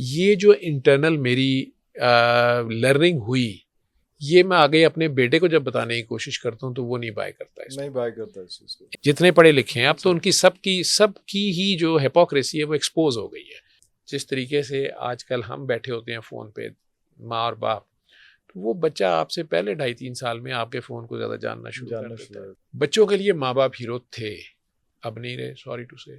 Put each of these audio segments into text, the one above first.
ये जो इंटरनल मेरी लर्निंग हुई, ये मैं आगे अपने बेटे को जब बताने की कोशिश करता हूँ तो वो नहीं बाय करता इसको। नहीं बाय करता इस चीज़ को। जितने पढ़े लिखे हैं अब तो उनकी सबकी ही जो हिपोक्रेसी है वो एक्सपोज हो गई है। जिस तरीके से आजकल हम बैठे होते हैं फ़ोन पे, माँ और बाप, तो वो बच्चा आपसे पहले 2.5-3 साल में आपके फ़ोन को ज़्यादा जानना शुरू कर देता है। बच्चों के लिए माँ बाप हीरो थे, अब नहीं रहे, सॉरी टू से।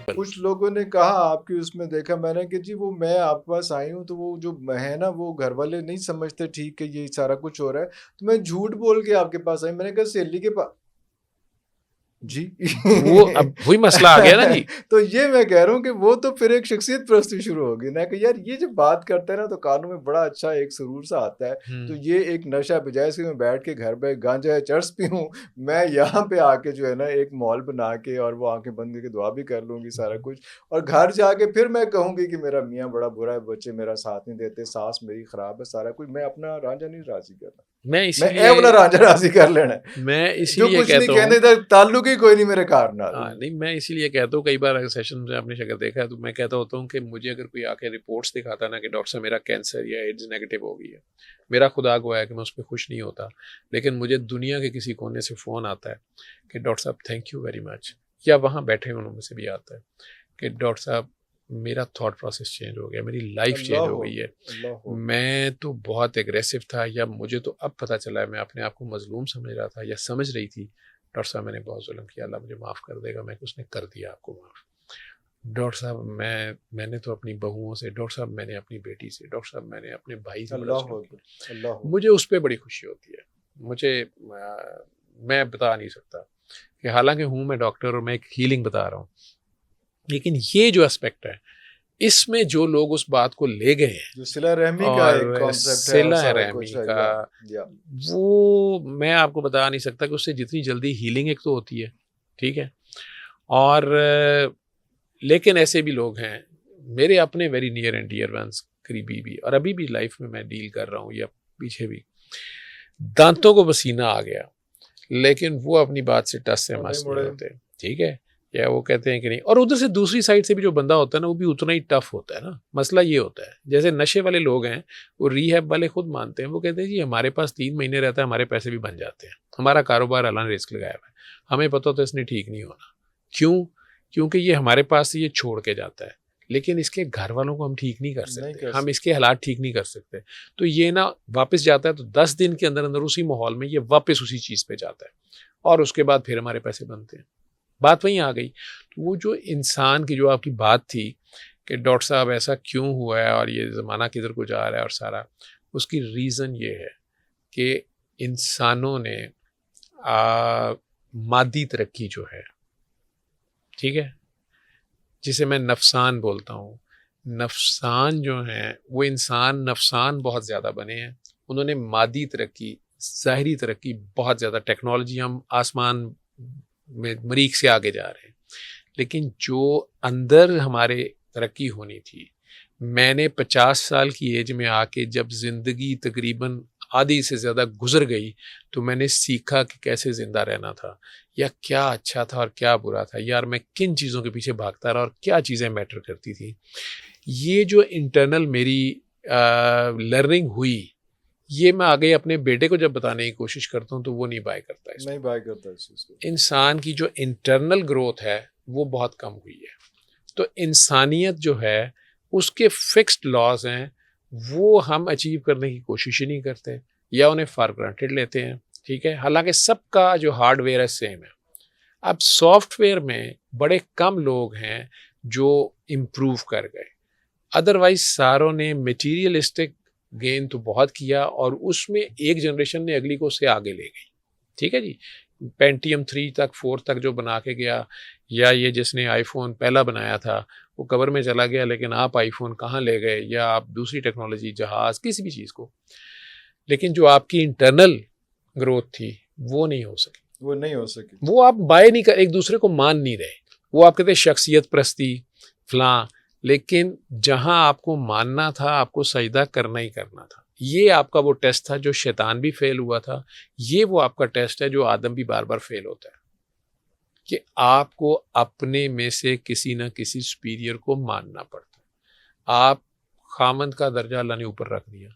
कुछ लोगों ने कहा आपकी उसमें देखा मैंने कि जी वो मैं आपके पास आई हूँ तो वो जो है ना वो घर वाले नहीं समझते ठीक है ये सारा कुछ हो रहा है तो मैं झूठ बोल के आपके पास आई। मैंने कहा सहेली के पास जी वो अब वही मसला आ गया ना जी। तो ये मैं कह रहा हूँ कि वो तो फिर एक शख्सियत परस्ती शुरू होगी ना कि यार ये जब बात करते हैं ना तो कानों में बड़ा अच्छा एक सुरूर सा आता है। तो ये एक नशा बजाय से मैं बैठ के घर पे गांजा या चर्च पीऊं, मैं यहाँ पे आके जो है ना एक मॉल बना के और वो आंखें बंद करके दुआ भी कर लूंगी सारा कुछ, और घर जाके फिर मैं कहूंगी कि मेरा मियाँ बड़ा बुरा है, बच्चे मेरा साथ नहीं देते, सास मेरी खराब है, सारा कुछ। मैं अपना रांझा नहीं राजी करना, मैं ए वाला रांझा राजी कर लेना है। मैं जो इसीलिए कुछ नहीं कहता कहने हूँ, इधर ताल्लुक ही कोई नहीं मेरे कार नाल। नहीं मैं इसीलिए कहता हूँ, कई बार अगर सेशन में आपने शक्ल देखा है तो मैं कहता होता हूँ कि मुझे अगर कोई आके रिपोर्ट्स दिखाता ना कि डॉक्टर साहब मेरा कैंसर या एड्स नेगेटिव हो गई है, मेरा खुदा गवाह है कि मैं उस पर खुश नहीं होता, लेकिन मुझे दुनिया के किसी कोने से फ़ोन आता है कि डॉक्टर साहब थैंक यू वेरी मच, या वहाँ बैठे उनमें से भी आता है कि डॉक्टर साहब मेरा थॉट प्रोसेस चेंज हो गया, मेरी लाइफ चेंज हो गई है, मैं तो बहुत एग्रेसिव था, या मुझे तो अब पता चला है मैं अपने आप को मजलूम समझ रहा था या समझ रही थी, डॉक्टर साहब मैंने बहुत जुल्म किया, अल्लाह मुझे माफ़ कर देगा, मैं उसने कर दिया आपको माफ़। डॉक्टर साहब मैंने तो अपनी बहुओं से, डॉक्टर साहब मैंने अपनी बेटी से, डॉक्टर साहब मैंने अपने भाई से बड़ा जुल्म किया। मुझे उस पर बड़ी खुशी होती है, मुझे मैं बता नहीं सकता कि हालांकि हूँ मैं डॉक्टर और मैं एक हीलिंग बता रहा हूँ, लेकिन ये जो एस्पेक्ट है इसमें जो लोग उस बात को ले गए हैं, जो सिला रहमी का एक कॉन्सेप्ट है, सिला रहमी का, वो मैं आपको बता नहीं सकता कि उससे जितनी जल्दी हीलिंग एक तो होती है, ठीक है, और लेकिन ऐसे भी लोग हैं मेरे अपने very near and dear ones, करीबी भी, और अभी भी लाइफ में मैं डील कर रहा हूँ या पीछे भी, दांतों को पसीना आ गया लेकिन वो अपनी बात से टस से मस नहीं होते, ठीक है, या वो कहते हैं कि नहीं, और उधर से दूसरी साइड से भी जो बंदा होता है ना वो भी उतना ही टफ होता है ना। मसला ये होता है जैसे नशे वाले लोग हैं, वो रीहैब वाले खुद मानते हैं, वो कहते हैं जी हमारे पास 3 महीने रहता है, हमारे पैसे भी बन जाते हैं, हमारा कारोबार अल्लाह ने रिस्क लगाया हुआ है, हमें पता तो इसने ठीक नहीं होना, क्यों? क्योंकि ये हमारे पास से ये छोड़ के जाता है, लेकिन इसके घर वालों को हम ठीक नहीं कर सकते, हम इसके हालात ठीक नहीं कर सकते, तो ये ना वापस जाता है तो 10 दिन के अंदर अंदर उसी माहौल में ये वापस उसी चीज़ पे जाता है, और उसके बाद फिर हमारे पैसे बनते हैं। बात वहीं आ गई। तो वो जो इंसान की जो आपकी बात थी कि डॉक्टर साहब ऐसा क्यों हुआ है और ये ज़माना किधर को जा रहा है और सारा, उसकी रीज़न ये है कि इंसानों ने मादी तरक्की जो है, ठीक है, जिसे मैं नफसान बोलता हूँ, नफसान जो हैं वो इंसान नफसान बहुत ज़्यादा बने हैं, उन्होंने मादी तरक्की, ज़ाहिरी तरक्की बहुत ज़्यादा, टेक्नोलॉजी हम आसमान में मरीख से आगे जा रहे हैं, लेकिन जो अंदर हमारे तरक्की होनी थी, मैंने 50 साल की एज में आके जब ज़िंदगी तकरीबन आधी से ज़्यादा गुजर गई तो मैंने सीखा कि कैसे ज़िंदा रहना था, या क्या अच्छा था और क्या बुरा था, यार मैं किन चीज़ों के पीछे भागता रहा और क्या चीज़ें मैटर करती थी। ये जो इंटरनल मेरी लर्निंग हुई, ये मैं आगे अपने बेटे को जब बताने की कोशिश करता हूँ तो वो नहीं बाय करता इसको। नहीं बाय करता इस चीज़ को। इंसान की जो इंटरनल ग्रोथ है वो बहुत कम हुई है, तो इंसानियत जो है उसके फिक्स्ड लॉज हैं, वो हम अचीव करने की कोशिश ही नहीं करते या उन्हें फॉर ग्रांटेड लेते हैं, ठीक है, हालांकि सबका जो हार्डवेयर है सेम है। अब सॉफ्टवेयर में बड़े कम लोग हैं जो इम्प्रूव कर गए, अदरवाइज सारों ने मटीरियलिस्टिक गेन तो बहुत किया और उसमें एक जनरेशन ने अगली को उससे आगे ले गई, ठीक है जी, पेंटियम 3 तक 4 तक जो बना के गया, या ये जिसने आईफोन पहला बनाया था वो कब्र में चला गया, लेकिन आप आईफोन कहाँ ले गए, या आप दूसरी टेक्नोलॉजी, जहाज़, किसी भी चीज़ को, लेकिन जो आपकी इंटरनल ग्रोथ थी वो नहीं हो सकी, वो आप बाय नहीं कर, एक दूसरे को मान नहीं रहे, वो आप कहते शख्सियत प्रस्ती फलां, लेकिन जहां आपको मानना था आपको सजदा करना ही करना था, ये आपका वो टेस्ट था जो शैतान भी फेल हुआ था, ये वो आपका टेस्ट है जो आदम भी बार बार फेल होता है, कि आपको अपने में से किसी ना किसी सुपीरियर को मानना पड़ता है। आप खामंद का दर्जा अल्लाह ने ऊपर रख दिया,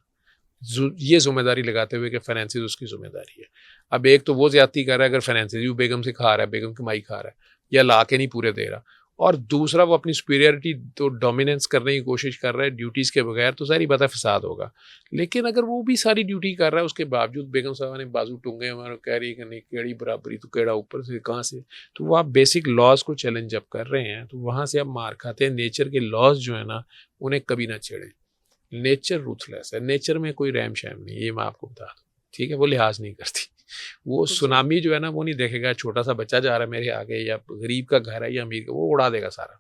ये जिम्मेदारी लगाते हुए कि फाइनेंसिस उसकी जिम्मेदारी है। अब एक तो वो ज्यादती कर रहा है, अगर फाइनेंसिस भी बेगम से खा रहा है, बेगम कमाई खा रहा है या ला के नहीं पूरे दे रहा, और दूसरा वो अपनी सुपीरियरिटी तो डोमिनेंस करने की कोशिश कर रहा है ड्यूटीज़ के बगैर, तो सारी बात है फसाद होगा। लेकिन अगर वो भी सारी ड्यूटी कर रहा है, उसके बावजूद बेगम साहब ने बाजू टूंगे हमारे, कह रही है कि नहीं केड़ी बराबरी तो केड़ा ऊपर से कहाँ से, तो वो आप बेसिक लॉज को चैलेंज जब कर रहे हैं तो वहाँ से आप मार खाते हैं। नेचर के लॉज जो है ना, उन्हें कभी ना छेड़ें। नेचर रूथलेस है, नेचर में कोई रैम शैम नहीं, ये मैं आपको बता दूँ, ठीक है। वो लिहाज नहीं करती, वो सुनामी जो है ना वो नहीं देखेगा छोटा सा बच्चा जा रहा है मेरे आगे, या गरीब का घर है या अमीर का, वो उड़ा देगा सारा।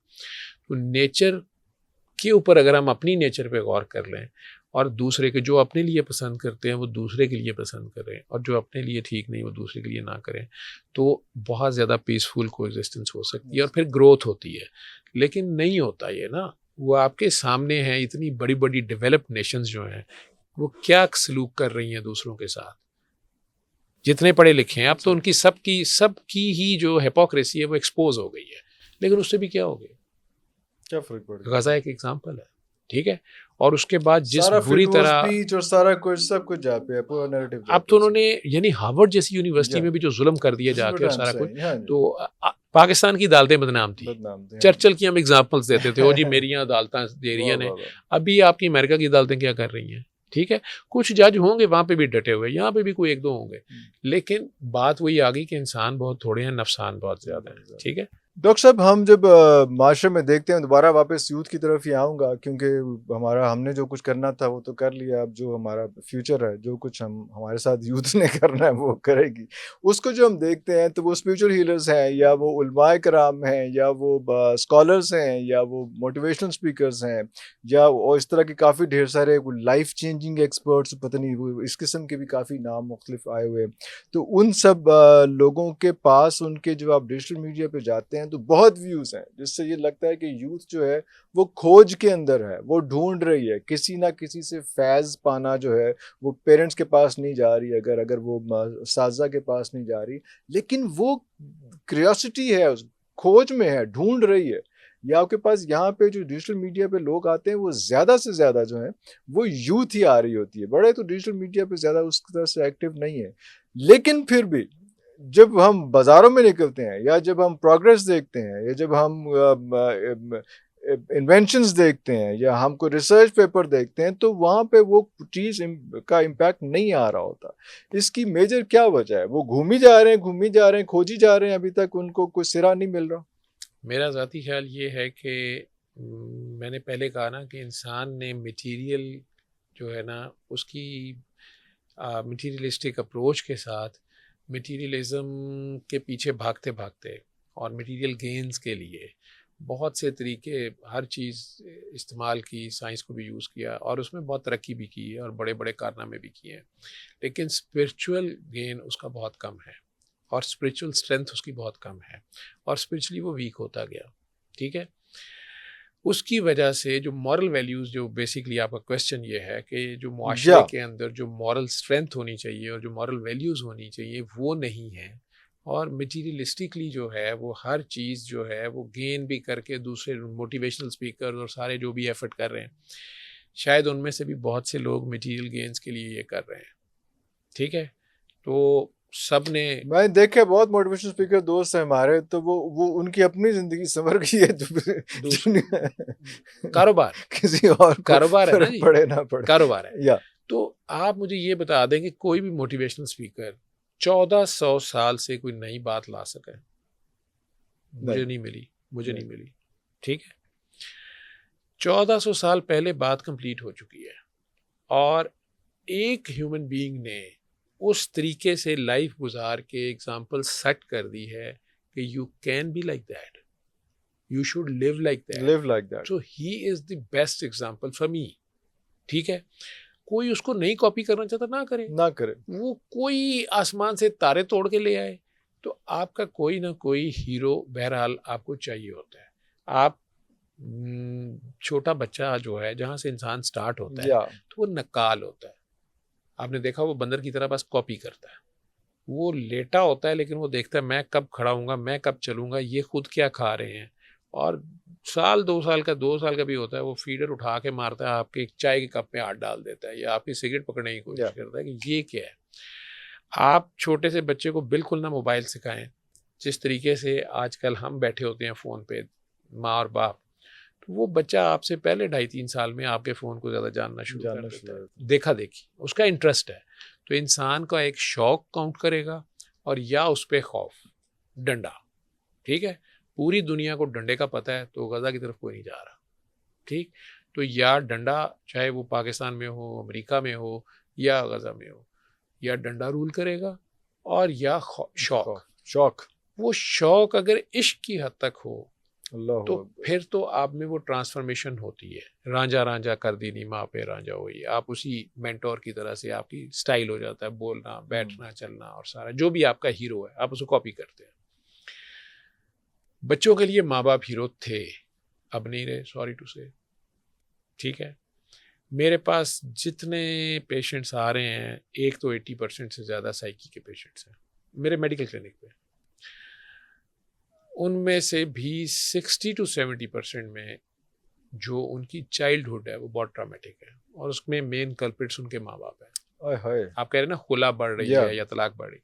तो नेचर के ऊपर अगर हम अपनी नेचर पे गौर कर लें, और दूसरे के जो अपने लिए पसंद करते हैं वो दूसरे के लिए पसंद करें, और जो अपने लिए ठीक नहीं वो दूसरे के लिए ना करें, तो बहुत ज़्यादा पीसफुल कोएग्जिस्टेंस हो सकती है और फिर ग्रोथ होती है। लेकिन नहीं होता ये ना, वो आपके सामने हैं, इतनी बड़ी बड़ी डेवलप्ड नेशंस जो हैं वो क्या सलूक कर रही हैं दूसरों के साथ, जितने पढ़े लिखे हैं। अब तो उनकी सबकी ही जो हिपोक्रेसी है वो एक्सपोज हो गई है, लेकिन उससे भी क्या हो गया, क्या फर्क पड़ेगा। गजा एक एग्जाम्पल है, ठीक है। और उसके बाद जिस सारा बुरी तरह स्पीच और सारा कुछ सब कुछ जा पे है, पूरा नैरेटिव अब तो उन्होंने यानी हार्वर्ड जैसी यूनिवर्सिटी में भी जो जुल्म कर दिया जाके और सारा कुछ, तो पाकिस्तान की अदालतें बदनाम थी। चर्चिल की हम एग्जांपल्स देते थे, वो जी मेरी यहाँ अदालतें दे रही हैं। अभी आपकी अमेरिका की अदालतें क्या कर रही हैं, ठीक है। कुछ जज होंगे वहाँ पे भी डटे हुए, यहाँ पे भी कोई एक दो होंगे, लेकिन बात वही आ गई कि इंसान बहुत थोड़े हैं, नफसान बहुत ज्यादा है, ठीक है। डॉक्टर साहब, हम जब माशरे में देखते हैं, दोबारा वापस यूथ की तरफ ही आऊँगा, क्योंकि हमने जो कुछ करना था वो तो कर लिया। अब जो हमारा फ्यूचर है, जो कुछ हमारे साथ यूथ ने करना है वो करेगी। उसको जो हम देखते हैं तो वो स्पिरिचुअल हीलर्स हैं, या वो उलमाए कराम हैं, या वो स्कॉलर्स हैं, या वो मोटिवेशनल स्पीकर्स हैं, या और इस तरह के काफ़ी ढेर सारे लाइफ चेंजिंग एक्सपर्ट्स, पता नहीं वो इस किस्म के भी काफ़ी नाम मुख्तलिफ आए हुए हैं। तो उन सब लोगों के पास, उनके जो आप डिजिटल मीडिया पे जाते हैं तो बहुत व्यूज हैं, जिससे ये लगता है कि यूथ जो है वो खोज के अंदर है, वो ढूंढ रही है किसी ना किसी से फैज पाना जो है, वो पेरेंट्स के पास नहीं जा रही, अगर वो साजा के पास नहीं जा रही, लेकिन वो क्यूरियोसिटी है, उस खोज में है, ढूंढ रही है। या आपके पास यहाँ पे जो डिजिटल मीडिया पे लोग आते हैं वो ज़्यादा से ज़्यादा जो है वो यूथ ही आ रही होती है। बड़े तो डिजिटल मीडिया पे ज़्यादा उस तरह से एक्टिव नहीं है, लेकिन फिर भी जब हम बाज़ारों में निकलते हैं, या जब हम प्रोग्रेस देखते हैं, या जब हम इन्वेंशंस देखते हैं, या हम कोई रिसर्च पेपर देखते हैं, तो वहाँ पे वो चीज़ का इम्पैक्ट नहीं आ रहा होता। इसकी मेजर क्या वजह है? वो घूमी जा रहे हैं, खोजी जा रहे हैं, अभी तक उनको कोई सिरा नहीं मिल रहा। मेरा ज़ाती ख्याल ये है कि मैंने पहले कहा ना कि इंसान ने मटीरियल जो है ना उसकी मटीरियलिस्टिक अप्रोच के साथ मटीरियलिज़म के पीछे भागते भागते और मटीरियल गेंस के लिए बहुत से तरीके, हर चीज़ इस्तेमाल की, साइंस को भी यूज़ किया और उसमें बहुत तरक्की भी की है और बड़े बड़े कारनामे भी किए हैं, लेकिन स्पिरिचुअल गेन उसका बहुत कम है और स्पिरिचुअल स्ट्रेंथ उसकी बहुत कम है और स्पिरिचुअली वो वीक होता गया, ठीक है। उसकी वजह से जो मॉरल वैल्यूज़, जो बेसिकली आपका क्वेश्चन ये है कि जो मुआशरे के अंदर जो मॉरल स्ट्रेंथ होनी चाहिए और जो मॉरल वैल्यूज़ होनी चाहिए वो नहीं है, और मटीरियलिस्टिकली जो है वो हर चीज़ जो है वो गेन भी करके दूसरे मोटिवेशनल स्पीकर और सारे जो भी एफर्ट कर रहे हैं, शायद उनमें से भी बहुत से लोग मटीरियल गेंस के लिए ये कर रहे हैं, ठीक है। तो सब ने, मैंने देखे बहुत मोटिवेशनल स्पीकर दोस्त हैं हमारे, तो वो उनकी अपनी जिंदगी संवर गई है, कारोबार किसी और कारोबार है ना जी, पड़े ना पड़े कारोबार है। या तो आप मुझे ये बता दें कि कोई भी मोटिवेशनल स्पीकर 1400 साल से कोई नई बात ला सके, मुझे नहीं मिली, ठीक है। 1400 साल पहले बात कंप्लीट हो चुकी है और एक ह्यूमन बीइंग ने उस तरीके से लाइफ गुजार के एग्जाम्पल सेट कर दी है कि you can be like that, you should live like that, so he is the best example for me, ठीक है। कोई उसको नहीं कॉपी करना चाहता, ना करे। वो कोई आसमान से तारे तोड़ के ले आए, तो आपका कोई ना कोई हीरो बहरहाल आपको चाहिए होता है। आप छोटा बच्चा जो है, जहाँ से इंसान स्टार्ट होता है, तो वो नकाल होता है, आपने देखा वो बंदर की तरह बस कॉपी करता है, वो लेटा होता है लेकिन वो देखता है मैं कब खड़ा हूँगा, मैं कब चलूँगा, ये खुद क्या खा रहे हैं। और साल 2 साल का, 2 साल का भी होता है, वो फीडर उठा के मारता है, आपके चाय के कप में हाथ डाल देता है या आपकी सिगरेट पकड़ने की कोशिश करता है कि ये क्या है। आप छोटे से बच्चे को बिल्कुल ना मोबाइल सिखाएं। जिस तरीके से आजकल हम बैठे होते हैं फ़ोन पे, माँ और बाप, तो वो बच्चा आपसे पहले 2.5-3 साल में आपके फ़ोन को ज़्यादा जानना शुरू कर देता है, देखा देखी, उसका इंटरेस्ट है। तो इंसान का एक शौक काउंट करेगा और या उस पर खौफ, डंडा, ठीक है। पूरी दुनिया को डंडे का पता है तो गज़ा की तरफ कोई नहीं जा रहा, ठीक। तो या डंडा, चाहे वो पाकिस्तान में हो, अमेरिका में हो या गज़ा में हो, या डंडा रूल करेगा और या शौक। शौक, वो शौक अगर इश्क की हद तक हो तो अल्लाह, फिर तो आप में वो ट्रांसफॉर्मेशन होती है। रांझा रांझा कर दी नी माँ पे रांझा हुई, आप उसी मेंटोर की तरह से आपकी स्टाइल हो जाता है, बोलना, बैठना, चलना और सारा जो भी आपका हीरो है आप उसको कॉपी करते हैं। बच्चों के लिए माँ बाप हीरो थे, अब नहीं रहे, सॉरी टू से, ठीक है। मेरे पास जितने पेशेंट्स आ रहे हैं, एक तो 80% से ज़्यादा साइकी के पेशेंट्स हैं मेरे मेडिकल क्लिनिक पे। उनमें से भी 60-70% में जो उनकी चाइल्डहुड है वो बहुत ट्रॉमेटिक है और उसमें मेन कल्प्रिट्स उनके माँ बाप हैं। आय हाय, आप कह रहे हैं ना खुला बढ़ रही है या तलाक बढ़ रही,